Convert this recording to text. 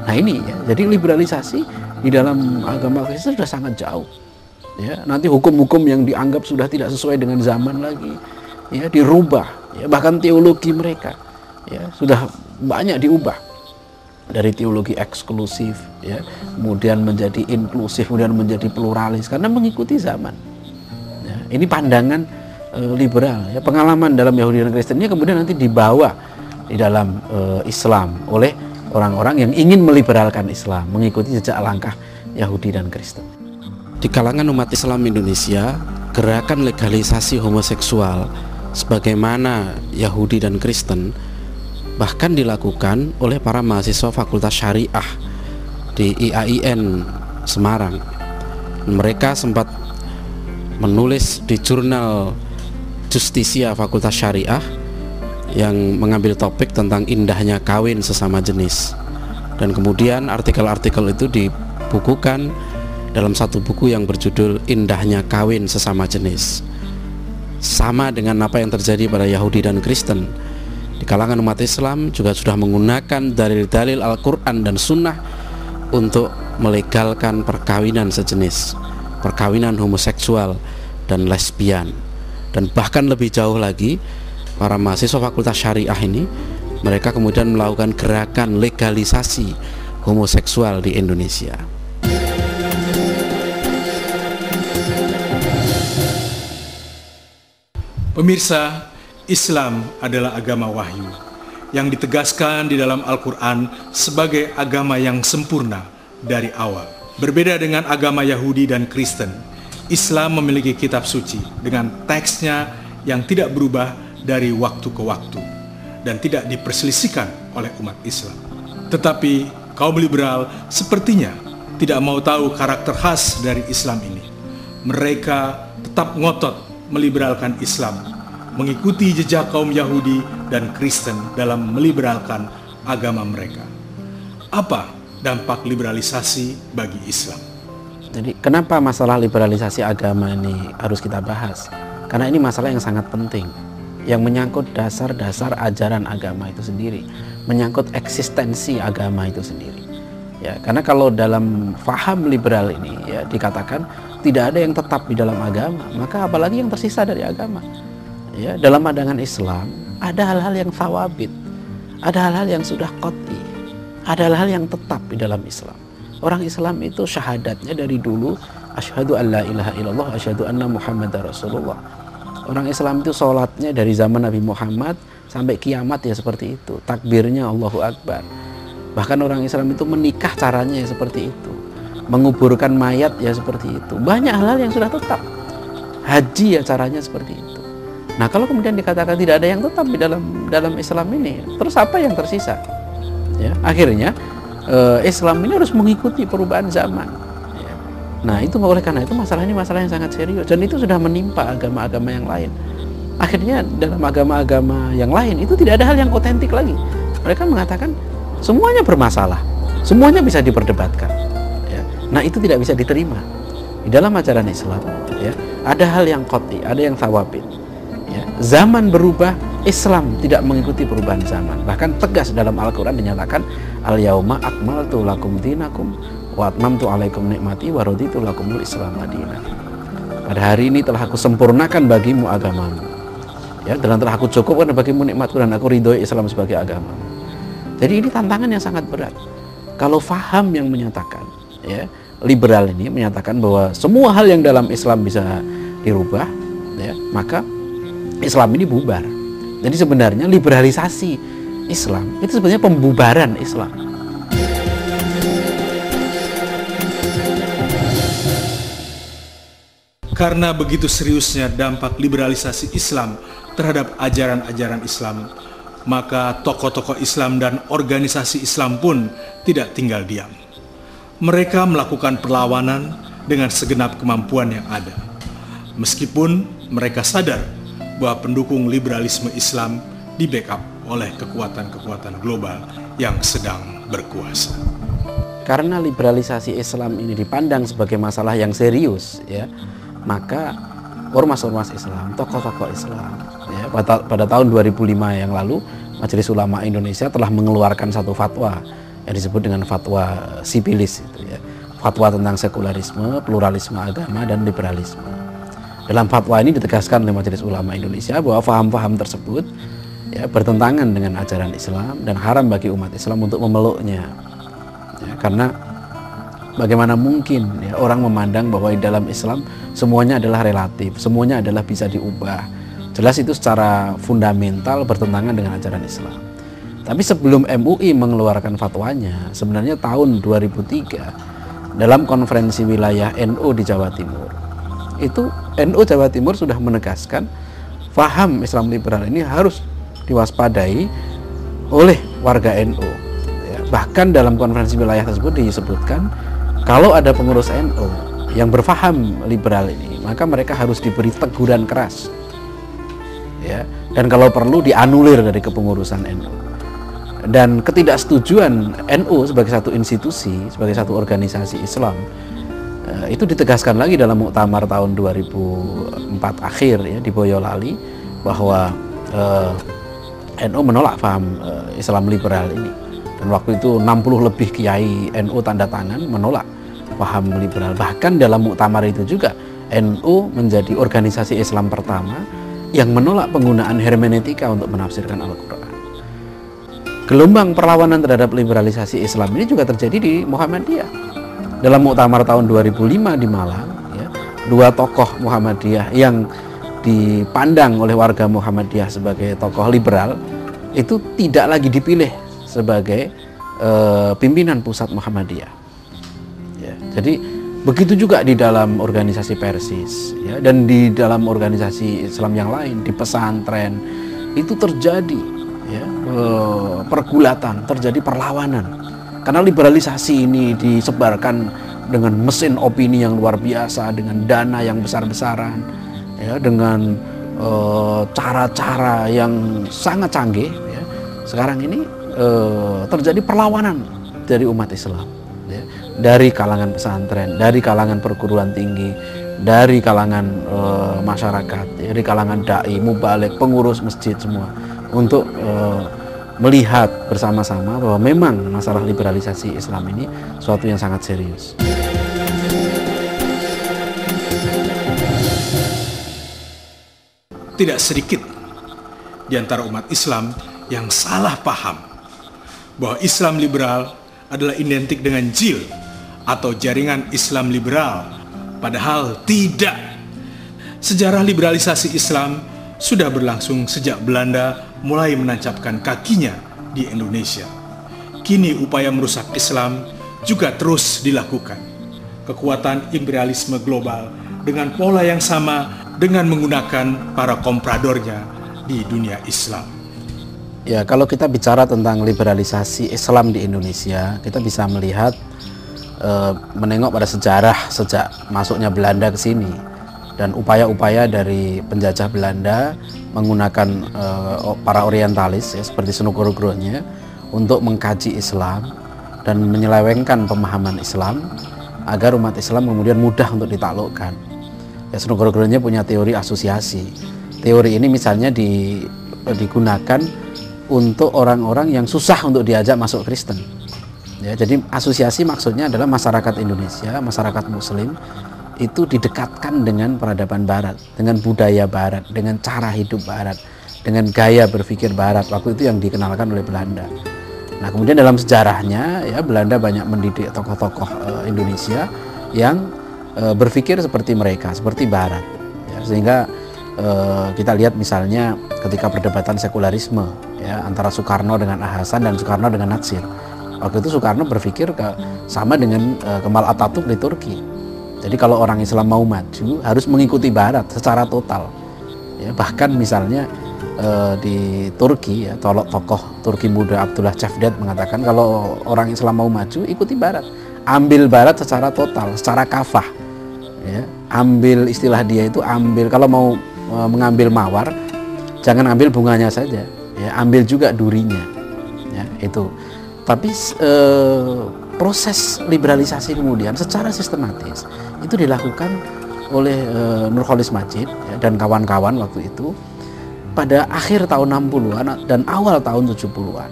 Nah ini ya, jadi liberalisasi di dalam agama Kristen sudah sangat jauh. Ya, nanti hukum-hukum yang dianggap sudah tidak sesuai dengan zaman lagi, ya dirubah. Ya, bahkan teologi mereka, ya sudah banyak diubah dari teologi eksklusif, ya kemudian menjadi inklusif, kemudian menjadi pluralis karena mengikuti zaman. Ya, ini pandangan liberal. Ya, pengalaman dalam Yahudi dan Kristennya kemudian nanti dibawa di dalam Islam oleh orang-orang yang ingin meliberalkan Islam, mengikuti jejak langkah Yahudi dan Kristen. Di kalangan umat Islam Indonesia, gerakan legalisasi homoseksual sebagaimana Yahudi dan Kristen bahkan dilakukan oleh para mahasiswa Fakultas Syariah di IAIN Semarang. Mereka sempat menulis di jurnal Justisia Fakultas Syariah yang mengambil topik tentang indahnya kawin sesama jenis, dan kemudian artikel-artikel itu dibukukan dalam satu buku yang berjudul Indahnya Kawin Sesama Jenis. Sama dengan apa yang terjadi pada Yahudi dan Kristen, di kalangan umat Islam juga sudah menggunakan dalil-dalil Al-Quran dan Sunnah untuk melegalkan perkawinan sejenis, perkawinan homoseksual dan lesbian. Dan bahkan lebih jauh lagi, para mahasiswa Fakultas Syariah ini, mereka kemudian melakukan gerakan legalisasi homoseksual di Indonesia. Pemirsa, Islam adalah agama wahyu yang ditegaskan di dalam Al-Quran sebagai agama yang sempurna dari awal. Berbeda dengan agama Yahudi dan Kristen, Islam memiliki kitab suci dengan teksnya yang tidak berubah dari waktu ke waktu dan tidak diperselisihkan oleh umat Islam. Tetapi kaum liberal sepertinya tidak mau tahu karakter khas dari Islam ini. Mereka tetap ngotot meliberalkan Islam, mengikuti jejak kaum Yahudi dan Kristen dalam meliberalkan agama mereka. Apa dampak liberalisasi bagi Islam? Jadi kenapa masalah liberalisasi agama ini harus kita bahas? Karena ini masalah yang sangat penting, yang menyangkut dasar-dasar ajaran agama itu sendiri, menyangkut eksistensi agama itu sendiri. Ya, karena kalau dalam faham liberal ini ya dikatakan tidak ada yang tetap di dalam agama, maka apalagi yang tersisa dari agama. Ya, dalam pandangan Islam ada hal-hal yang thawabit, ada hal-hal yang sudah qat'i, ada hal-hal yang tetap di dalam Islam. Orang Islam itu syahadatnya dari dulu, asyhadu an la ilaha illallah, asyhadu anna Muhammadar Rasulullah. Orang Islam itu sholatnya dari zaman Nabi Muhammad sampai kiamat ya seperti itu, takbirnya Allahu Akbar. Bahkan orang Islam itu menikah caranya ya seperti itu, menguburkan mayat ya seperti itu. Banyak hal-hal yang sudah tetap. Haji ya caranya seperti itu. Nah, kalau kemudian dikatakan tidak ada yang tetap di dalam Islam ini, terus apa yang tersisa? Ya, akhirnya Islam ini harus mengikuti perubahan zaman. Ya. Nah, itu oleh karena itu masalah ini masalah yang sangat serius, dan itu sudah menimpa agama-agama yang lain. Akhirnya dalam agama-agama yang lain itu tidak ada hal yang otentik lagi. Mereka mengatakan semuanya bermasalah, semuanya bisa diperdebatkan. Ya. Nah, itu tidak bisa diterima di dalam ajaran Islam. Ya, ada hal yang qat'i, ada yang thawabit. Ya, zaman berubah, Islam tidak mengikuti perubahan zaman. Bahkan tegas dalam Al-Quran dinyatakan al-yauma akmaltu lakum dinakum wa atmamtu alaikum nikmati wa raditu lakumul Islam madinah. Pada hari ini telah aku sempurnakan bagimu agamamu. Ya, dan telah aku cukupkan bagimu nikmatku dan aku ridhoi Islam sebagai agama. Jadi ini tantangan yang sangat berat. Kalau faham yang menyatakan, ya, liberal ini menyatakan bahwa semua hal yang dalam Islam bisa dirubah, ya, maka Islam ini bubar. Jadi sebenarnya liberalisasi Islam itu sebenarnya pembubaran Islam. Karena begitu seriusnya dampak liberalisasi Islam terhadap ajaran-ajaran Islam, maka tokoh-tokoh Islam dan organisasi Islam pun tidak tinggal diam. Mereka melakukan perlawanan dengan segenap kemampuan yang ada. Meskipun mereka sadar bahwa pendukung liberalisme Islam di-backup oleh kekuatan-kekuatan global yang sedang berkuasa. Karena liberalisasi Islam ini dipandang sebagai masalah yang serius, ya, maka ormas-ormas Islam, tokoh-tokoh Islam, ya, pada tahun 2005 yang lalu, Majelis Ulama Indonesia telah mengeluarkan satu fatwa yang disebut dengan fatwa sipilis itu ya. Fatwa tentang sekularisme, pluralisme agama, dan liberalisme. Dalam fatwa ini ditegaskan oleh Majelis Ulama Indonesia bahwa paham-paham tersebut ya, bertentangan dengan ajaran Islam dan haram bagi umat Islam untuk memeluknya. Ya, karena bagaimana mungkin ya, orang memandang bahwa di dalam Islam semuanya adalah relatif, semuanya adalah bisa diubah. Jelas itu secara fundamental bertentangan dengan ajaran Islam. Tapi sebelum MUI mengeluarkan fatwanya, sebenarnya tahun 2003 dalam konferensi wilayah NU di Jawa Timur, itu NU Jawa Timur sudah menegaskan paham Islam liberal ini harus diwaspadai oleh warga NU. Ya, bahkan dalam konferensi wilayah tersebut disebutkan kalau ada pengurus NU yang berfaham liberal ini, maka mereka harus diberi teguran keras. Ya, dan kalau perlu dianulir dari kepengurusan NU. Dan ketidaksetujuan NU sebagai satu institusi, sebagai satu organisasi Islam, itu ditegaskan lagi dalam muktamar tahun 2004 akhir ya, di Boyolali, bahwa NU menolak paham Islam liberal ini. Dan waktu itu 60 lebih kiai NU tanda tangan menolak paham liberal. Bahkan dalam muktamar itu juga NU menjadi organisasi Islam pertama yang menolak penggunaan hermeneutika untuk menafsirkan Al-Quran. Gelombang perlawanan terhadap liberalisasi Islam ini juga terjadi di Muhammadiyah. Dalam muktamar tahun 2005 di Malang, ya, dua tokoh Muhammadiyah yang dipandang oleh warga Muhammadiyah sebagai tokoh liberal itu tidak lagi dipilih sebagai pimpinan pusat Muhammadiyah. Ya, jadi begitu juga di dalam organisasi Persis, ya, dan di dalam organisasi Islam yang lain, di pesantren itu terjadi. Ya, pergulatan, terjadi perlawanan karena liberalisasi ini disebarkan dengan mesin opini yang luar biasa, dengan dana yang besar-besaran, ya, dengan cara-cara yang sangat canggih. Ya. Sekarang ini terjadi perlawanan dari umat Islam, ya, dari kalangan pesantren, dari kalangan perguruan tinggi, dari kalangan masyarakat, ya, dari kalangan dai, mubalik, pengurus masjid semua, untuk melihat bersama-sama bahwa memang masalah liberalisasi Islam ini suatu yang sangat serius. Tidak sedikit di antara umat Islam yang salah paham bahwa Islam liberal adalah identik dengan JIL atau Jaringan Islam Liberal. Padahal tidak. Sejarah liberalisasi Islam sudah berlangsung sejak Belanda mulai menancapkan kakinya di Indonesia. Kini upaya merusak Islam juga terus dilakukan. Kekuatan imperialisme global dengan pola yang sama dengan menggunakan para kompradornya di dunia Islam. Ya, kalau kita bicara tentang liberalisasi Islam di Indonesia, kita bisa melihat menengok pada sejarah sejak masuknya Belanda ke sini dan upaya-upaya dari penjajah Belanda menggunakan para orientalis ya, seperti Sunan untuk mengkaji Islam dan menyelewengkan pemahaman Islam agar umat Islam kemudian mudah untuk ditaklukkan. Ya, Sunan punya teori asosiasi. Teori ini misalnya digunakan untuk orang-orang yang susah untuk diajak masuk Kristen. Ya, jadi asosiasi maksudnya adalah masyarakat Indonesia, masyarakat Muslim itu didekatkan dengan peradaban Barat, dengan budaya Barat, dengan cara hidup Barat, dengan gaya berpikir Barat. Waktu itu yang dikenalkan oleh Belanda. Nah, kemudian dalam sejarahnya ya Belanda banyak mendidik tokoh-tokoh Indonesia yang berpikir seperti mereka, seperti Barat. Ya, sehingga kita lihat misalnya ketika perdebatan sekularisme ya antara Soekarno dengan Hasan dan Soekarno dengan Natsir. Waktu itu Soekarno berpikir sama dengan Kemal Atatürk di Turki. Jadi kalau orang Islam mau maju harus mengikuti Barat secara total. Ya, bahkan misalnya di Turki ya tokoh Turki muda Abdullah Cevdet mengatakan kalau orang Islam mau maju ikuti Barat, ambil Barat secara total, secara kafah. Ya, ambil istilah dia itu ambil kalau mau mengambil mawar jangan ambil bunganya saja, ya, ambil juga durinya. Ya, itu. Tapi proses liberalisasi kemudian secara sistematis itu dilakukan oleh Nurcholish Madjid ya, dan kawan-kawan waktu itu pada akhir tahun 60-an dan awal tahun 70-an.